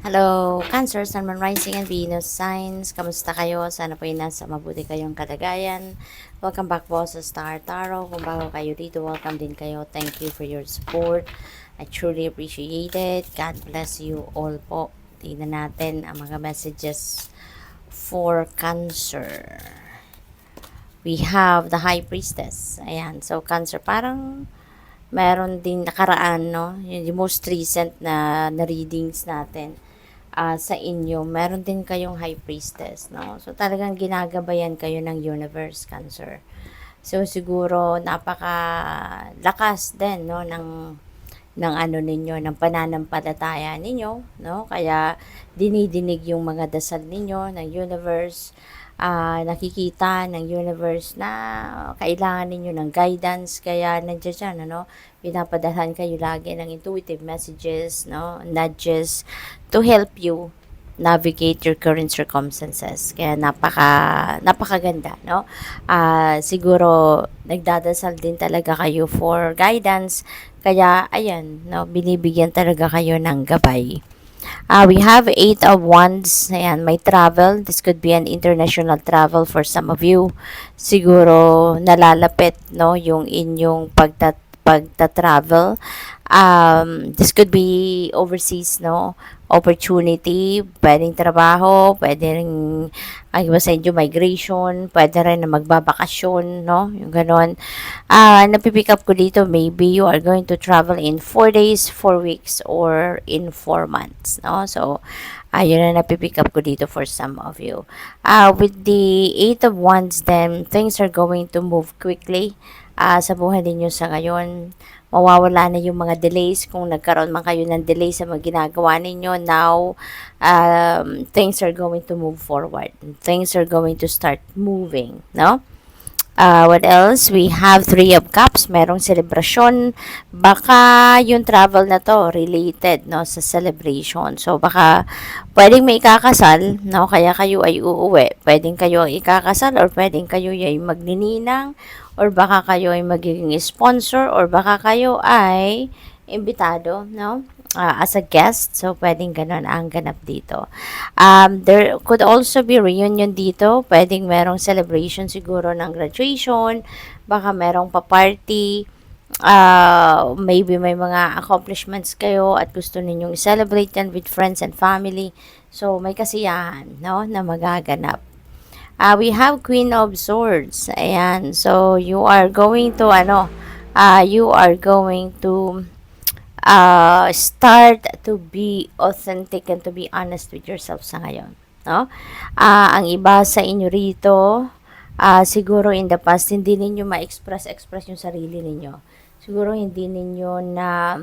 Hello, Cancer, Sun, Moon, Rising, and Venus signs. Kamusta kayo? Sana po ay nasa mabuti kayong kalagayan. Welcome back po sa Star Tarot. Kung bago kayo dito, welcome din kayo. Thank you for your support. I truly appreciate it. God bless you all po. Tingnan natin ang mga messages for Cancer. We have the High Priestess. Ayan. So, Cancer, parang meron din nakaraan, no? Yung most recent na readings natin sa inyo, meron din kayong High Priestess, no? So, talagang ginagabayan kayo ng Universe, Cancer. So, siguro, napaka-lakas din, no, ng ano ninyo, ng pananampalataya ninyo, no? Kaya, dinidinig yung mga dasal ninyo ng Universe, nakikita ng universe na kailangan ninyo ng guidance, kaya nandiyan siya, ano, pinapadalhan kayo lagi ng intuitive messages, no, nudges to help you navigate your current circumstances. Kaya napakaganda, no? Siguro nagdadasal din talaga kayo for guidance. Kaya ayan, no, binibigyan talaga kayo ng gabay. We have 8 of Wands. Ayan, may travel. This could be an international travel for some of you. Siguro nalalapit, no, yung inyong pagta-travel. This could be overseas, no, opportunity, pwedeng trabaho, pwedeng ang iba sa inyo migration, pwede rin na magbabakasyon, no, yung ganon. Napipick up ko dito, maybe you are going to travel in 4 days, 4 weeks, or in 4 months, no. So yun na napipick up ko dito for some of you. With the 8 of Wands, then things are going to move quickly sa buhay ninyo sa ngayon. Mawawala na yung mga delays. Kung nagkaroon man kayo ng delay sa mga ginagawa ninyo, now things are going to move forward. Things are going to start moving, no? What else? We have 3 of Cups. Merong celebration. Baka yung travel na to related, no, sa celebration. So, baka pwedeng may ikakasal, no, kaya kayo ay uuwi. Pwedeng kayo ang ikakasal or pwedeng kayo ay magnininang or baka kayo ay magiging sponsor or baka kayo ay imbitado, no? As a guest. So, pwedeng ganun ang ganap dito. There could also be reunion dito. Pwedeng merong celebration siguro ng graduation. Baka merong pa-party. Maybe may mga accomplishments kayo at gusto ninyong celebrate yan with friends and family. So, may kasiyahan, no, na magaganap. We have Queen of Swords. Ayan. So, you are going to, you are going to start to be authentic and to be honest with yourself sa ngayon, no? Ang iba sa inyo rito, siguro in the past hindi ninyo ma-express yung sarili ninyo. Siguro hindi ninyo na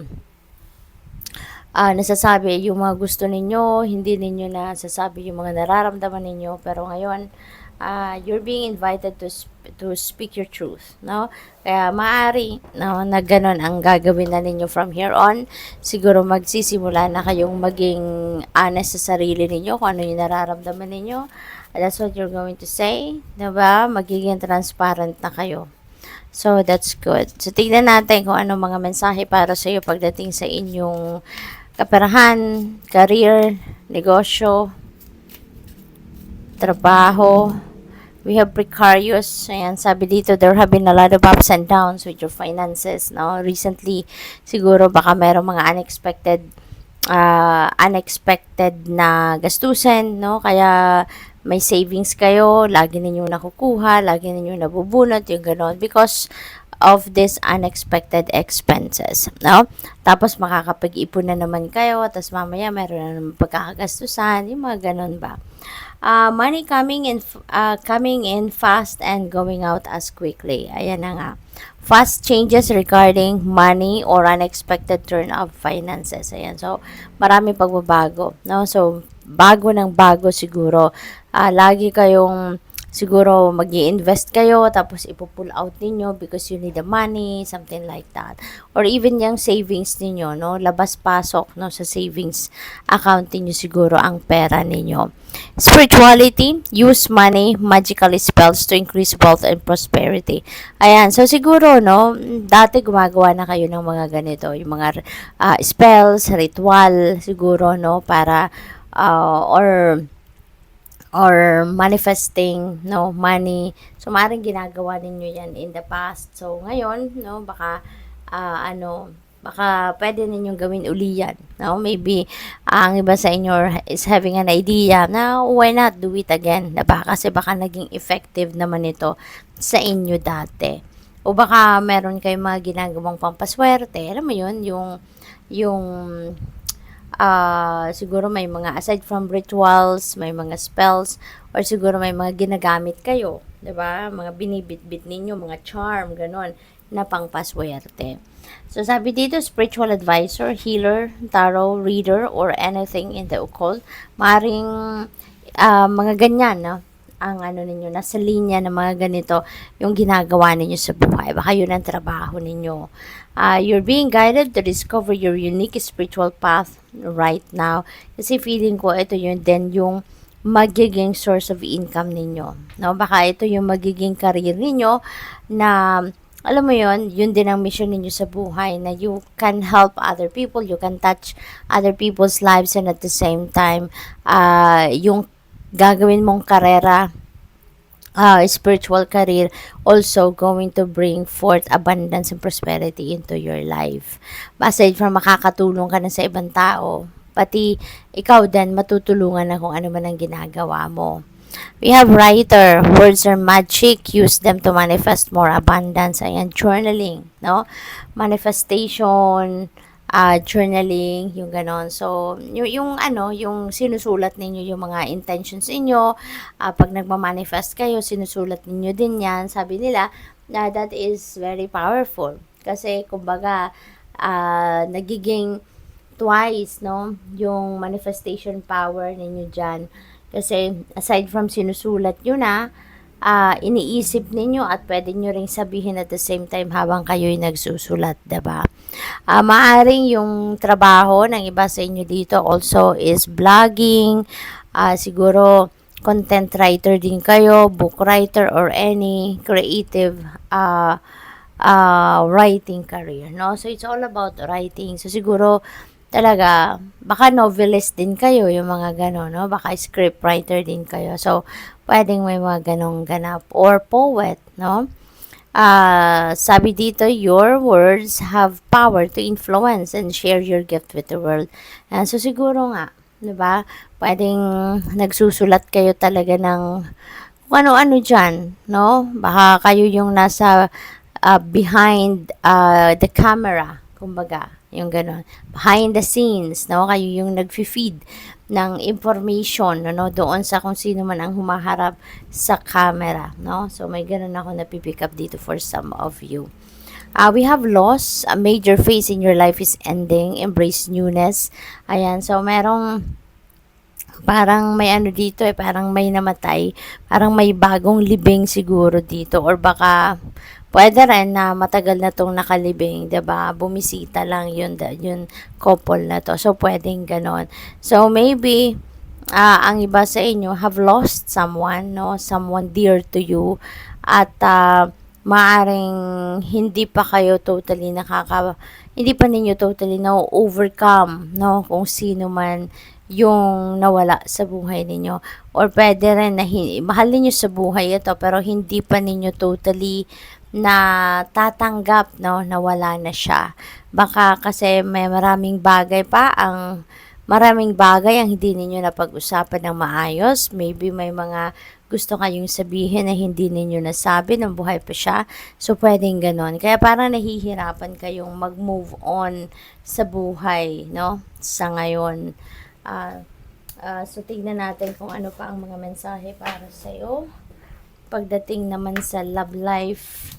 nasasabi yung mga gusto ninyo, hindi ninyo nasasabi yung mga nararamdaman ninyo, pero ngayon you're being invited to speak your truth, no? Kaya maaari, no, na ganun ang gagawin na ninyo from here on. Siguro magsisimula na kayong maging honest sa sarili ninyo kung ano yung nararamdaman ninyo. That's what you're going to say, diba? Magiging transparent na kayo. So, that's good. So, tignan natin kung ano mga mensahe para sa iyo pagdating sa inyong kaperahan, career, negosyo, trabaho. We have precarious. Ayan, sabi dito, there have been a lot of ups and downs with your finances, no? Recently, siguro baka merong mga unexpected na gastusin, no? Kaya may savings kayo, lagi ninyo nakukuha, lagi ninyo nabubunot, yung gano'n. Because of this unexpected expenses, no? Tapos makakapag-ipon na naman kayo, tapos mamaya meron na naman pagkakagastusan, yung mga gano'n ba? Money coming in fast and going out as quickly. Ayan na nga. Fast changes regarding money or unexpected turn of finances. Ayan. So, marami pagbabago, no? So, bago ng bago siguro. Lagi kayong siguro mag-i-invest kayo tapos ipo-pull out ninyo because you need the money, something like that. Or even yung savings ninyo, no? Labas-pasok, no? Sa savings account ninyo siguro ang pera ninyo. Spirituality, use money, magical spells to increase wealth and prosperity. Ayan, so siguro, no, dati gumagawa na kayo ng mga ganito, yung mga spells, ritual, siguro, no, para, or manifesting, no, money. So, maaaring ginagawa ninyo yan in the past. So, ngayon, no, baka, baka pwede ninyong gawin uli yan, no? Maybe, ang iba sa inyo is having an idea na why not do it again, diba? Kasi baka naging effective naman ito sa inyo dati. O baka meron kayong mga ginagawang pampaswerte, alam mo yun, yung siguro may mga, aside from rituals, may mga spells, or siguro may mga ginagamit kayo, 'di ba? Mga binibitbit ninyo, mga charm, ganon, na pangpaswerte. So, sabi dito, spiritual advisor, healer, tarot reader, or anything in the occult, maring mga ganyan, no? Ang ano ninyo, nasa linya ng mga ganito, yung ginagawa ninyo sa buhay. Baka yun ang trabaho ninyo. You're being guided to discover your unique spiritual path right now. Kasi feeling ko, ito yun din yung magiging source of income ninyo. No? Baka ito yung magiging career ninyo na, alam mo yun din ang mission ninyo sa buhay, na you can help other people, you can touch other people's lives, and at the same time, yung gagawin mong karera, spiritual career, also going to bring forth abundance and prosperity into your life. Aside from makakatulong ka na sa ibang tao, pati ikaw din matutulungan na kung ano man ang ginagawa mo. We have writer, words are magic, use them to manifest more abundance. Ayan, journaling, no? Manifestation, journaling, yung ganon. So, yung sinusulat ninyo yung mga intentions ninyo, pag nagmamanifest kayo, sinusulat ninyo din yan. Sabi nila, na that is very powerful. Kasi, kumbaga, nagiging twice, no? Yung manifestation power ninyo dyan. Kasi, aside from sinusulat nyo na, iniisip ninyo at pwede nyo ring sabihin at the same time habang kayo'y nagsusulat, diba? Maaring yung trabaho ng iba sa inyo dito also is vlogging, siguro content writer din kayo, book writer, or any creative writing career, no? So, it's all about writing. So, siguro, talaga, baka novelist din kayo, yung mga gano'n, no? Baka script writer din kayo. So, pwedeng may mga ganong ganap. Or poet, no? Sabi dito, your words have power to influence and share your gift with the world. So, siguro nga, diba? Pwedeng nagsusulat kayo talaga ng kung ano-ano dyan, no? Baka kayo yung nasa behind the camera, kumbaga, yung gano'n. Behind the scenes, no? Kayo yung nag-feed ng information, no? Doon sa kung sino man ang humaharap sa camera, no? So, may gano'n ako napipick up dito for some of you. We have loss. A major phase in your life is ending. Embrace newness. Ayan, so merong parang may ano dito parang may namatay, parang may bagong libing siguro dito, or baka pwede rin na matagal na tong nakalibing, 'di ba? Bumisita lang yun couple na to. So pwedeng ganon. So maybe ang iba sa inyo have lost someone, no? Someone dear to you, at maaring hindi pa ninyo totally na overcome, no? Kung sino man yung nawala sa buhay ninyo. Or pwede rin na mahal ninyo sa buhay ito, pero hindi pa ninyo totally na tatanggap, no, na wala na siya. Baka kasi may maraming bagay ang hindi ninyo napag-usapan ng maayos. Maybe may mga gusto kayong sabihin na hindi ninyo nasabi nung buhay pa siya. So, pwedeng ganon. Kaya parang nahihirapan kayong mag-move on sa buhay, no? Sa ngayon. So, tignan natin kung ano pa ang mga mensahe para sa'yo. Pagdating naman sa love life,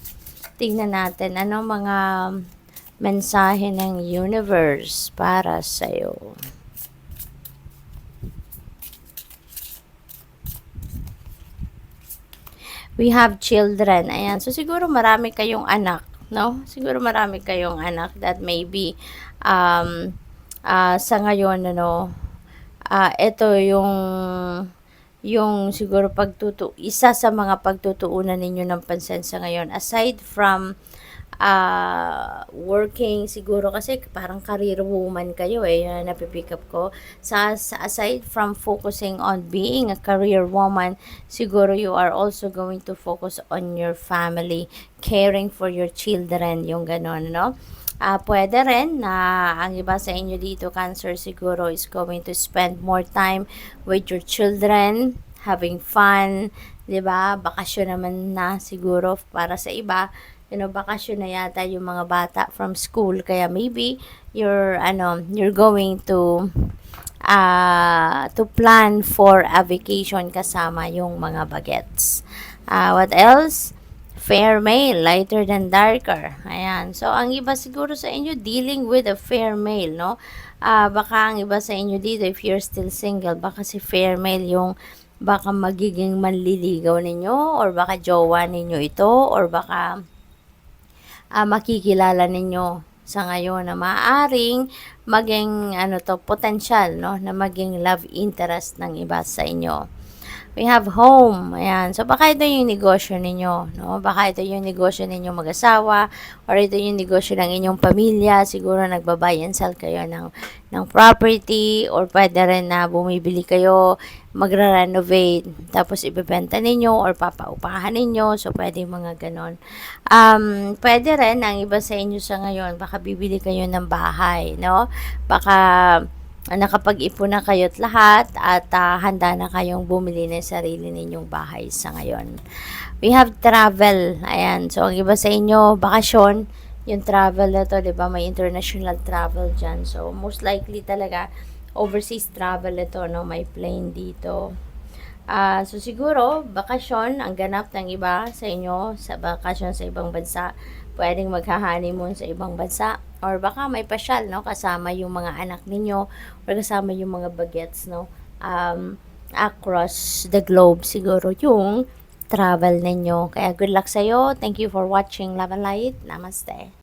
tignan natin ano mga mensahe ng universe para sa'yo. We have children. Ayan. So, siguro marami kayong anak, no? Siguro marami kayong anak that maybe sa ngayon, ano, ito yung siguro isa sa mga pagtutuunan ninyo ng pansin sa ngayon. Aside from working siguro kasi parang career woman kayo yun ang napipick up ko. Aside from focusing on being a career woman, siguro you are also going to focus on your family, caring for your children, yung ganon, no? Pwede rin na ang iba sa inyo dito, Cancer, siguro is going to spend more time with your children, having fun, 'di ba? Bakasyon naman na siguro para sa iba, bakasyon na yata yung mga bata from school, kaya maybe you're going to plan for a vacation kasama yung mga bagets. What else? Fair male, lighter than darker. Ayan. So, ang iba siguro sa inyo, dealing with a fair male, no? Baka ang iba sa inyo dito, if you're still single, baka si fair male yung baka magiging manliligaw ninyo, or baka jowa ninyo ito, or baka makikilala ninyo sa ngayon na maaaring maging potential, no, na maging love interest ng iba sa inyo. We have home. Ayan. So, baka ito yung negosyo ninyo, no? Baka ito yung negosyo ninyong mag-asawa, or ito yung negosyo ng inyong pamilya. Siguro nagbabuy and sell kayo ng property, or pwede rin na bumibili kayo, magra-renovate, tapos ibebenta ninyo, or papaupahan ninyo. So, pwede mga ganon. Pwede rin, ang iba sa inyo sa ngayon, baka bibili kayo ng bahay, no? Baka nakapag-ipon na kayo't lahat at handa na kayong bumili ng sarili ninyong bahay sa ngayon. We have travel. Ayan. So, ang iba sa inyo, bakasyon, yung travel na to, diba? May international travel dyan. So, most likely talaga, overseas travel ito, no? May plane dito. So, siguro, bakasyon, ang ganap ng iba sa inyo, sa bakasyon sa ibang bansa, pwedeng magha-honeymoon sa ibang bansa, or baka may pasyal, no, kasama yung mga anak ninyo, or kasama yung mga bagets, no, across the globe, siguro yung travel ninyo. Kaya good luck sa'yo. Thank you for watching Love and Light. Namaste.